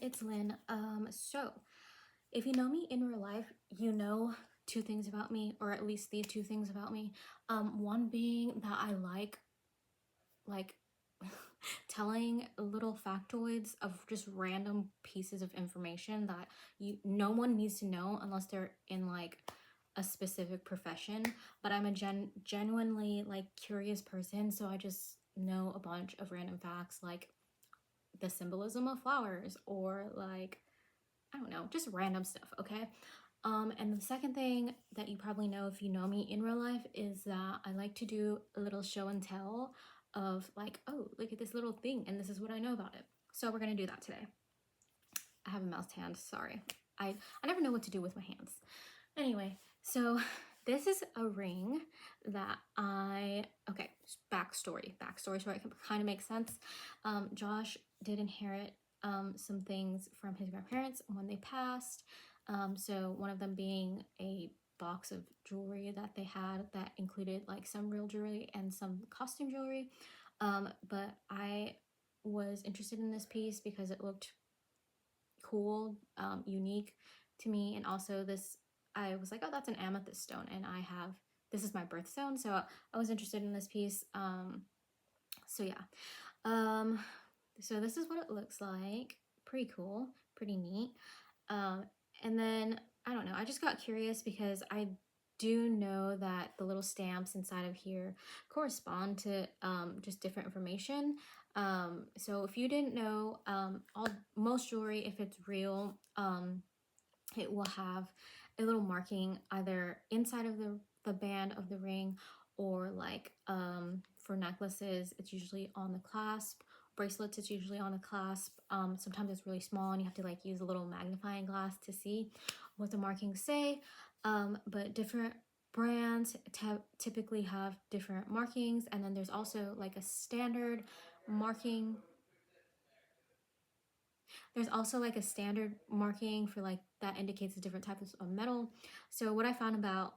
it's Lynn. So if you know me in real life, you know two things about me, or at least these two things about me. One being that I like telling little factoids of just random pieces of information that no one needs to know unless they're in like a specific profession. But I'm a genuinely like curious person, so I just know a bunch of random facts like the symbolism of flowers, or like, I don't know, just random stuff, okay? And the second thing that you probably know if you know me in real life is that I like to do a little show and tell of like, oh, look at this little thing and this is what I know about it. So we're gonna do that today. I have a mouse hand, sorry. I never know what to do with my hands. Anyway, so this is a ring that okay, backstory so it can kind of make sense. Josh did inherit some things from his grandparents when they passed. So one of them being a box of jewelry that they had that included like some real jewelry and some costume jewelry. But I was interested in this piece because it looked cool, unique to me, and also I was like, oh, that's an amethyst stone, and this is my birthstone, so I was interested in this piece. So yeah, so this is what it looks like. Pretty cool, pretty neat. And then I don't know, I just got curious because I do know that the little stamps inside of here correspond to just different information. So if you didn't know, most jewelry, if it's real, it will have a little marking either inside of the band of the ring, or like for necklaces, it's usually on the clasp. Bracelets, it's usually on the clasp. Sometimes it's really small and you have to like use a little magnifying glass to see what the markings say. But different brands typically have different markings, and then there's also like a standard marking. There's also like a standard marking for like that indicates the different types of metal. So what I found out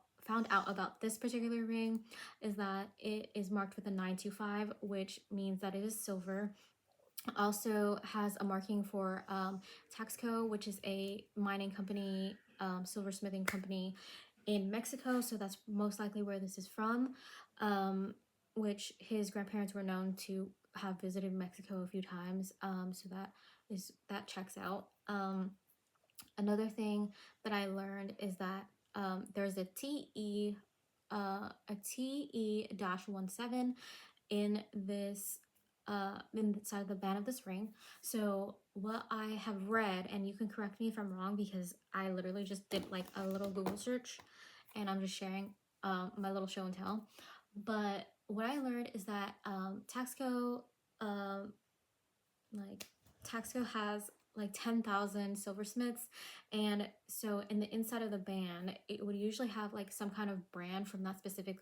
about this particular ring is that it is marked with a 925, which means that it is silver. Also has a marking for Taxco, which is a mining company, silversmithing company in Mexico. So that's most likely where this is from, which his grandparents were known to have visited Mexico a few times. So that checks out. Another thing that I learned is that there's a TE-17 in this inside the band of this ring. So what I have read, and you can correct me if I'm wrong because I literally just did like a little Google search and I'm just sharing my little show and tell. But what I learned is that Taxco has like 10,000 silversmiths, and so in the inside of the band it would usually have like some kind of brand from that specific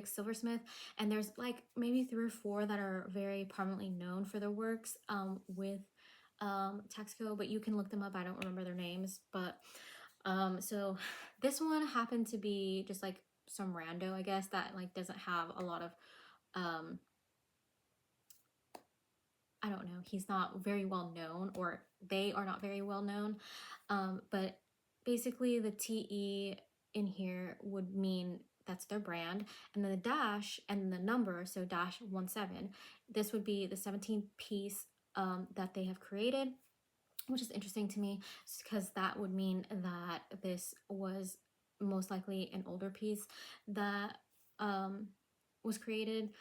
silversmith, and there's like maybe 3 or 4 that are very prominently known for their works with Taxco, but you can look them up. I don't remember their names, but so this one happened to be just like some rando, I guess, that like doesn't have a lot of I don't know, he's not very well known, or they are not very well known. But basically the TE in here would mean that's their brand, and then the dash and the number, so -17, this would be the 17th piece that they have created, which is interesting to me because that would mean that this was most likely an older piece that was created.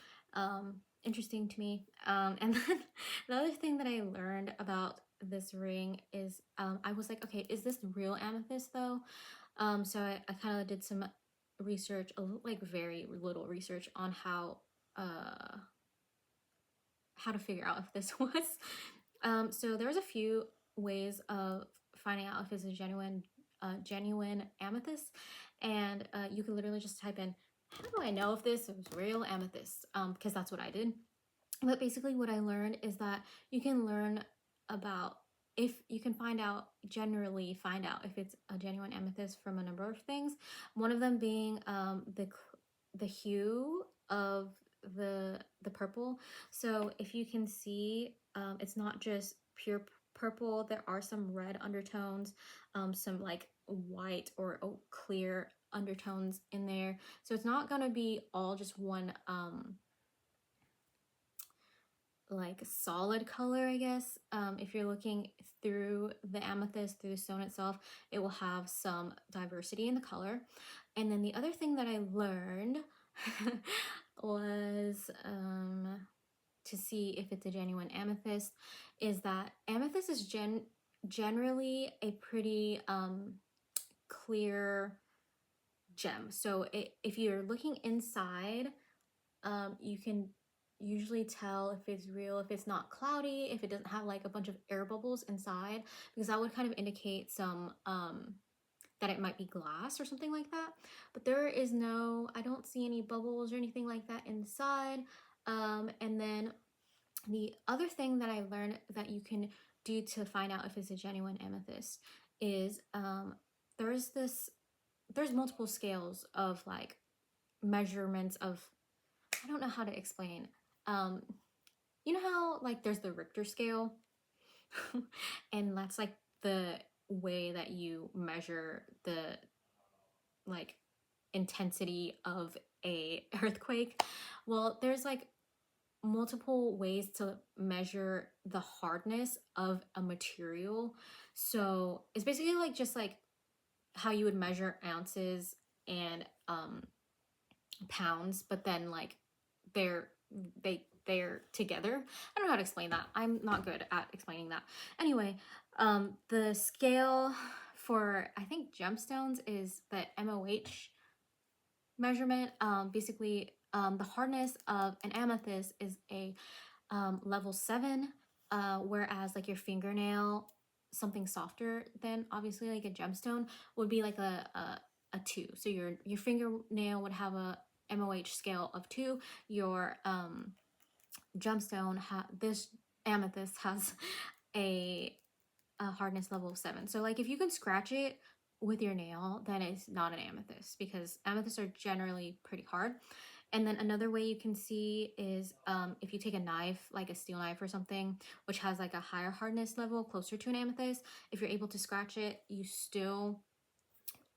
Interesting to me. And then the other thing that I learned about this ring is I was like, okay, is this real amethyst though? So I kind of did some research, like very little research on how to figure out if this was. So there's a few ways of finding out if it's a genuine amethyst, and you can literally just type in, how do I know if this is real amethyst? Because that's what I did. But basically what I learned is that you can learn about, if you can generally find out if it's a genuine amethyst from a number of things. One of them being the hue of the purple. So if you can see, it's not just pure purple. There are some red undertones, some like white or clear undertones in there. So it's not gonna be all just one like solid color, I guess. If you're looking through the amethyst, through the stone itself, it will have some diversity in the color. And then the other thing that I learned was to see if it's a genuine amethyst is that amethyst is generally a pretty clear gem. So if you're looking inside, you can usually tell if it's real, if it's not cloudy, if it doesn't have like a bunch of air bubbles inside, because that would kind of indicate some that it might be glass or something like that. But there is no, I don't see any bubbles or anything like that inside. And then the other thing that I learned that you can do to find out if it's a genuine amethyst is there's there's multiple scales of like measurements of, I don't know how to explain. You know how like there's the Richter scale and that's like the way that you measure the like intensity of a earthquake. Well, there's like multiple ways to measure the hardness of a material. So it's basically like just like how you would measure ounces and pounds, but then like they're they're together. I don't know how to explain that. I'm not good at explaining that. Anyway, the scale for I think gemstones is the MOH measurement. Basically, the hardness of an amethyst is a level 7, whereas like your fingernail, something softer than obviously like a gemstone, would be like a 2. So your fingernail would have a MOH scale of 2. Your gemstone, this amethyst has a hardness level of 7. So like if you can scratch it with your nail, then it's not an amethyst, because amethysts are generally pretty hard. And then another way you can see is if you take a knife, like a steel knife or something, which has like a higher hardness level closer to an amethyst, if you're able to scratch it, you still,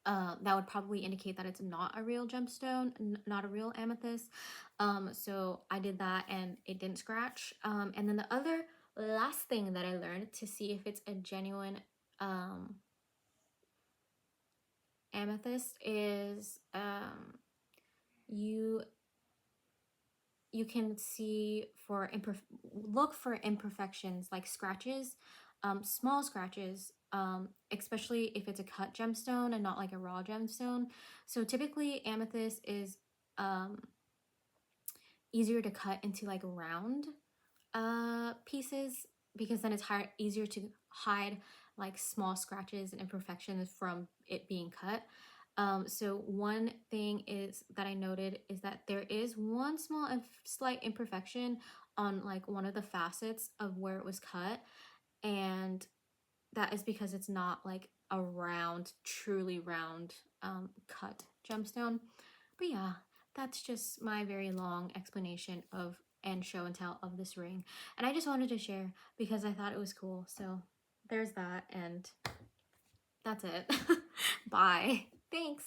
that would probably indicate that it's not a real gemstone, not a real amethyst. So I did that and it didn't scratch. And then the other last thing that I learned to see if it's a genuine amethyst is you can see for look for imperfections like scratches, small scratches, especially if it's a cut gemstone and not like a raw gemstone. So typically amethyst is easier to cut into like round pieces, because then it's easier to hide like small scratches and imperfections from it being cut. So one thing is that I noted is that there is one small and slight imperfection on like one of the facets of where it was cut, and that is because it's not like a round, truly round cut gemstone. But yeah, that's just my very long explanation of and show and tell of this ring. And I just wanted to share because I thought it was cool. So there's that, and that's it. Bye. Thanks.